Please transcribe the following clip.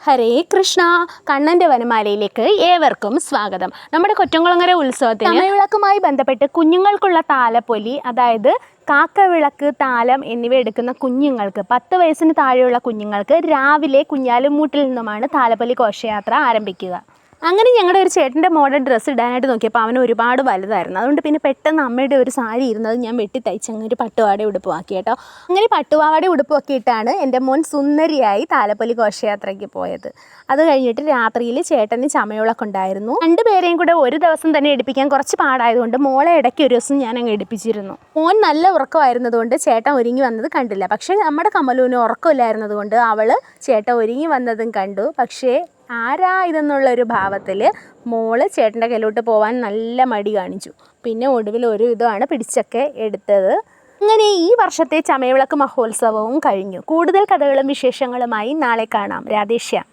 ഹരേ കൃഷ്ണ. കണ്ണൻ്റെ വനമാലയിലേക്ക് ഏവർക്കും സ്വാഗതം. നമ്മുടെ കൊറ്റംകുളങ്ങര ഉത്സവത്തിന് ചമയവിളക്കുമായി ബന്ധപ്പെട്ട് കുഞ്ഞുങ്ങൾക്കുള്ള താലപ്പൊലി, അതായത് കാക്കവിളക്ക്, താലം എന്നിവ എടുക്കുന്ന കുഞ്ഞുങ്ങൾക്ക്, 10 വയസ്സിന് താഴെയുള്ള കുഞ്ഞുങ്ങൾക്ക് രാവിലെ കുഞ്ഞാലുമൂട്ടിൽ നിന്നുമാണ് താലപ്പൊലി ഘോഷയാത്ര ആരംഭിക്കുക. അങ്ങനെ ഞങ്ങളുടെ ഒരു ചേട്ടൻ്റെ മോഡൽ ഡ്രസ്സ് ഇടാനായിട്ട് നോക്കിയപ്പോൾ അവന് ഒരുപാട് വലുതായിരുന്നു. അതുകൊണ്ട് പിന്നെ പെട്ടെന്ന് അമ്മയുടെ ഒരു സാരി ഇരുന്നത് ഞാൻ വെട്ടി തയ്ച്ച് അങ്ങനെ ഒരു പട്ടുപാവാട ഉടുപ്പുമാക്കി കേട്ടോ. അങ്ങനെ പട്ടുപാവാട ഉടുപ്പുമൊക്കെ ഇട്ടാണ് എൻ്റെ മോൻ സുന്ദരിയായി താലപ്പൊലി ഘോഷയാത്രയ്ക്ക് പോയത്. അത് കഴിഞ്ഞിട്ട് രാത്രിയിൽ ചേട്ടന് ചമയവിളക്ക് ഉണ്ടായിരുന്നു. 2 പേരെയും കൂടെ ഒരു ദിവസം തന്നെ എടുപ്പിക്കാൻ കുറച്ച് പാടായതുകൊണ്ട് മോളെ ഇടയ്ക്ക് ഒരു ദിവസം ഞാൻ അങ്ങ് എടുപ്പിച്ചിരുന്നു. മോൻ നല്ല ഉറക്കമായിരുന്നതുകൊണ്ട് ചേട്ടൻ ഒരുങ്ങി വന്നത് കണ്ടില്ല. പക്ഷേ നമ്മുടെ കമലുവിന് ഉറക്കമില്ലായിരുന്നതുകൊണ്ട് അവൾ ചേട്ടൻ ഒരുങ്ങി വന്നതും കണ്ടു. പക്ഷേ ആരാ ഇതെന്നുള്ളൊരു ഭാവത്തിൽ മോള് ചേട്ടൻ്റെ കയ്യിലോട്ട് പോകാൻ നല്ല മടി കാണിച്ചു. പിന്നെ ഒടുവിൽ ഒരു വിധമാണ് പിടിച്ചൊക്കെ എടുത്തത്. അങ്ങനെ ഈ വർഷത്തെ ചമയവിളക്ക് മഹോത്സവവും കഴിഞ്ഞു. കൂടുതൽ കഥകളും വിശേഷങ്ങളുമായി നാളെ കാണാം. രാധേശ്യാം.